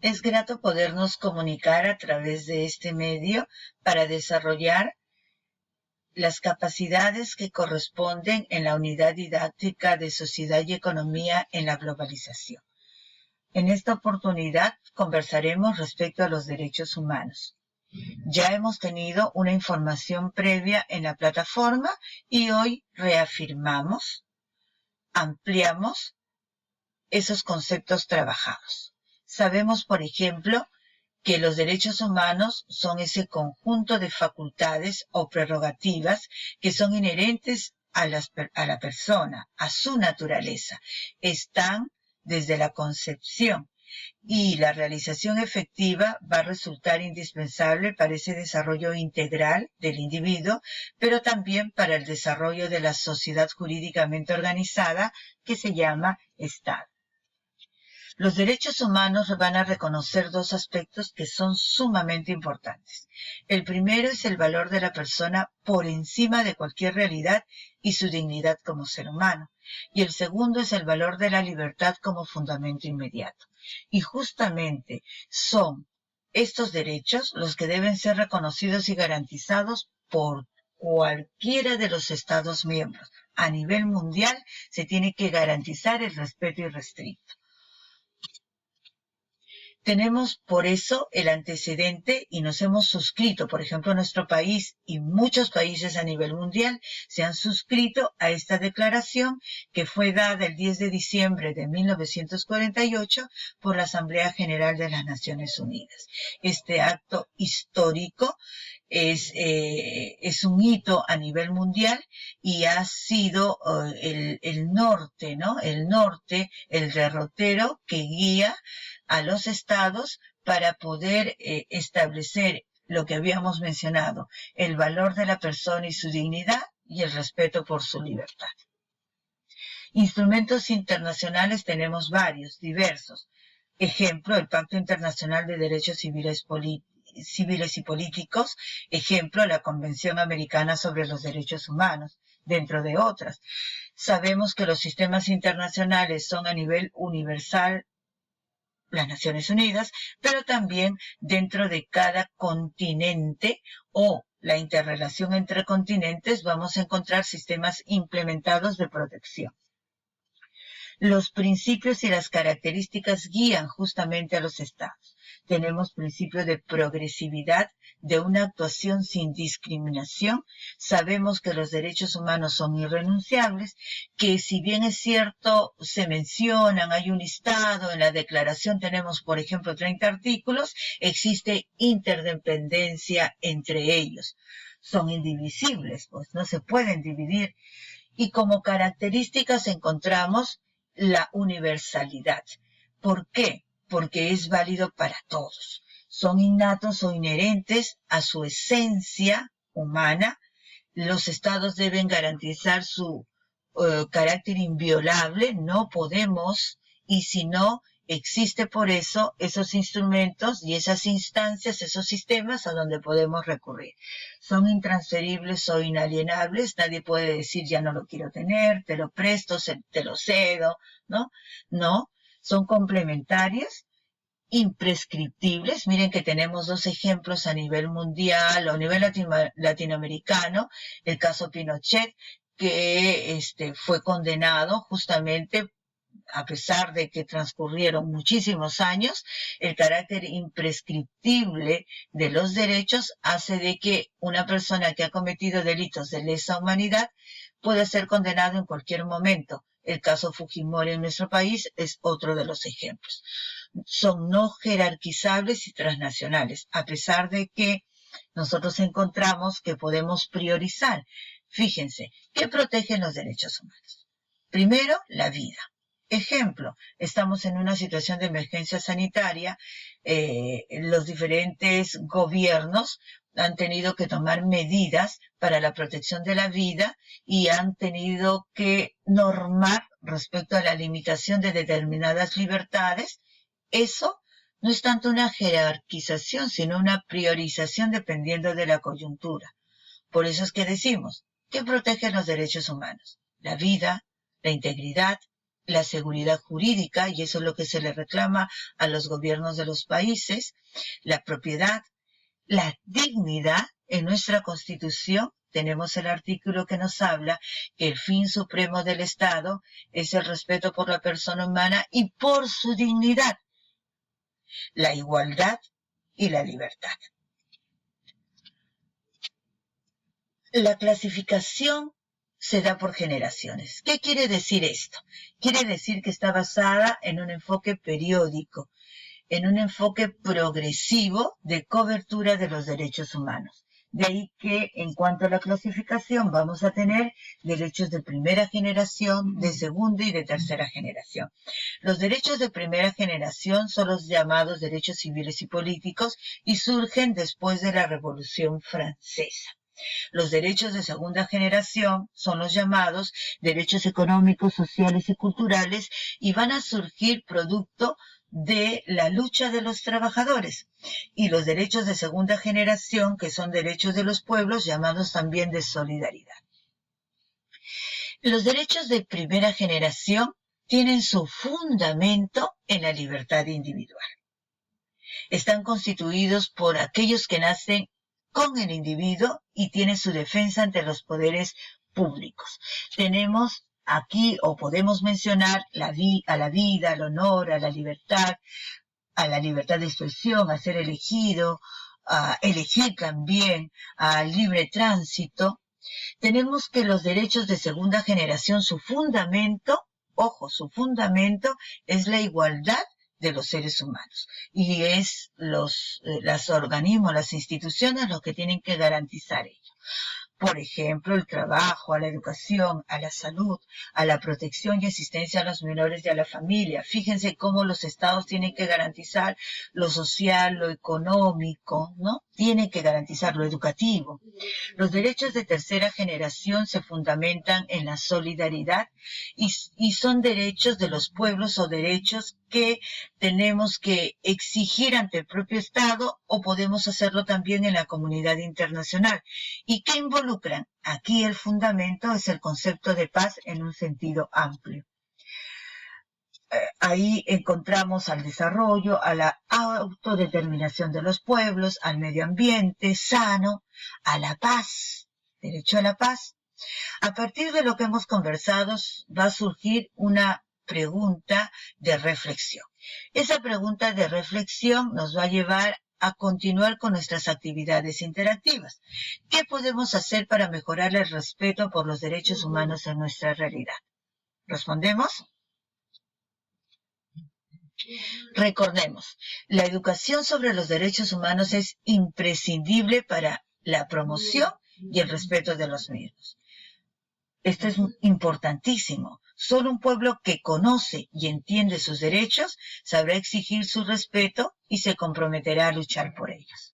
Es grato podernos comunicar a través de este medio para desarrollar las capacidades que corresponden en la unidad didáctica de Sociedad y Economía en la Globalización. En esta oportunidad conversaremos respecto a los derechos humanos. Ya hemos tenido una información previa en la plataforma y hoy reafirmamos, ampliamos esos conceptos trabajados. Sabemos, por ejemplo, que los derechos humanos son ese conjunto de facultades o prerrogativas que son inherentes a la persona, a su naturaleza. Están desde la concepción y la realización efectiva va a resultar indispensable para ese desarrollo integral del individuo, pero también para el desarrollo de la sociedad jurídicamente organizada que se llama Estado. Los derechos humanos van a reconocer dos aspectos que son sumamente importantes. El primero es el valor de la persona por encima de cualquier realidad y su dignidad como ser humano. Y el segundo es el valor de la libertad como fundamento inmediato. Y justamente son estos derechos los que deben ser reconocidos y garantizados por cualquiera de los Estados miembros. A nivel mundial se tiene que garantizar el respeto irrestricto. Tenemos por eso el antecedente y nos hemos suscrito, por ejemplo, nuestro país y muchos países a nivel mundial se han suscrito a esta declaración que fue dada el 10 de diciembre de 1948 por la Asamblea General de las Naciones Unidas. Este acto histórico es un hito a nivel mundial y ha sido el norte, ¿no? El norte, el derrotero que guía a los estados para poder establecer lo que habíamos mencionado, el valor de la persona y su dignidad y el respeto por su libertad. Instrumentos internacionales tenemos varios, diversos. Ejemplo, el Pacto Internacional de Derechos Civiles y Políticos. Ejemplo, la Convención Americana sobre los Derechos Humanos, dentro de otras. Sabemos que los sistemas internacionales son a nivel universal, las Naciones Unidas, pero también dentro de cada continente o la interrelación entre continentes vamos a encontrar sistemas implementados de protección. Los principios y las características guían justamente a los estados. Tenemos principio de progresividad, de una actuación sin discriminación. Sabemos que los derechos humanos son irrenunciables, que si bien es cierto, se mencionan, hay un listado, en la declaración tenemos, por ejemplo, 30 artículos, existe interdependencia entre ellos. Son indivisibles, pues no se pueden dividir. Y como características encontramos la universalidad. ¿Por qué? Porque es válido para todos. Son innatos o inherentes a su esencia humana. Los estados deben garantizar su carácter inviolable. No podemos, y si no, existe por eso esos instrumentos y esas instancias, esos sistemas a donde podemos recurrir. Son intransferibles o inalienables. Nadie puede decir ya no lo quiero tener, te lo presto, te lo cedo, ¿no? No, son complementarias, imprescriptibles. Miren que tenemos dos ejemplos a nivel mundial o a nivel latinoamericano. El caso Pinochet, que fue condenado justamente a pesar de que transcurrieron muchísimos años, el carácter imprescriptible de los derechos hace de que una persona que ha cometido delitos de lesa humanidad pueda ser condenado en cualquier momento. El caso Fujimori en nuestro país es otro de los ejemplos. Son no jerarquizables y transnacionales, a pesar de que nosotros encontramos que podemos priorizar. Fíjense, ¿qué protegen los derechos humanos? Primero, la vida. Ejemplo, estamos en una situación de emergencia sanitaria, los diferentes gobiernos han tenido que tomar medidas para la protección de la vida y han tenido que normar respecto a la limitación de determinadas libertades. Eso no es tanto una jerarquización, sino una priorización dependiendo de la coyuntura. Por eso es que decimos, ¿qué protegen los derechos humanos? La vida, la integridad, la seguridad jurídica, y eso es lo que se le reclama a los gobiernos de los países, la propiedad, la dignidad. En nuestra Constitución tenemos el artículo que nos habla que el fin supremo del Estado es el respeto por la persona humana y por su dignidad, la igualdad y la libertad. La clasificación se da por generaciones. ¿Qué quiere decir esto? Quiere decir que está basada en un enfoque periódico, en un enfoque progresivo de cobertura de los derechos humanos. De ahí que, en cuanto a la clasificación, vamos a tener derechos de primera generación, de segunda y de tercera generación. Los derechos de primera generación son los llamados derechos civiles y políticos y surgen después de la Revolución Francesa. Los derechos de segunda generación son los llamados derechos económicos, sociales y culturales y van a surgir producto de la lucha de los trabajadores. Y los derechos de segunda generación, que son derechos de los pueblos, llamados también de solidaridad. Los derechos de primera generación tienen su fundamento en la libertad individual. Están constituidos por aquellos que nacen con el individuo y tienen su defensa ante los poderes públicos. Tenemos aquí, o podemos mencionar, a la vida, al honor, a la libertad de expresión, a ser elegido, a elegir también, al libre tránsito. Tenemos que los derechos de segunda generación, su fundamento, ojo, su fundamento es la igualdad de los seres humanos. Y es los organismos, las instituciones los que tienen que garantizar ello. Por ejemplo, el trabajo, a la educación, a la salud, a la protección y asistencia a los menores y a la familia. Fíjense cómo los estados tienen que garantizar lo social, lo económico, ¿no? Tienen que garantizar lo educativo. Los derechos de tercera generación se fundamentan en la solidaridad y son derechos de los pueblos o derechos que tenemos que exigir ante el propio Estado o podemos hacerlo también en la comunidad internacional. ¿Y qué involucran? Aquí el fundamento es el concepto de paz en un sentido amplio. Ahí encontramos al desarrollo, a la autodeterminación de los pueblos, al medio ambiente sano, a la paz, derecho a la paz. A partir de lo que hemos conversado va a surgir una pregunta de reflexión. Esa pregunta de reflexión nos va a llevar a continuar con nuestras actividades interactivas. ¿Qué podemos hacer para mejorar el respeto por los derechos humanos en nuestra realidad? ¿Respondemos? Recordemos, la educación sobre los derechos humanos es imprescindible para la promoción y el respeto de los mismos. Esto es importantísimo. Solo un pueblo que conoce y entiende sus derechos sabrá exigir su respeto y se comprometerá a luchar por ellos.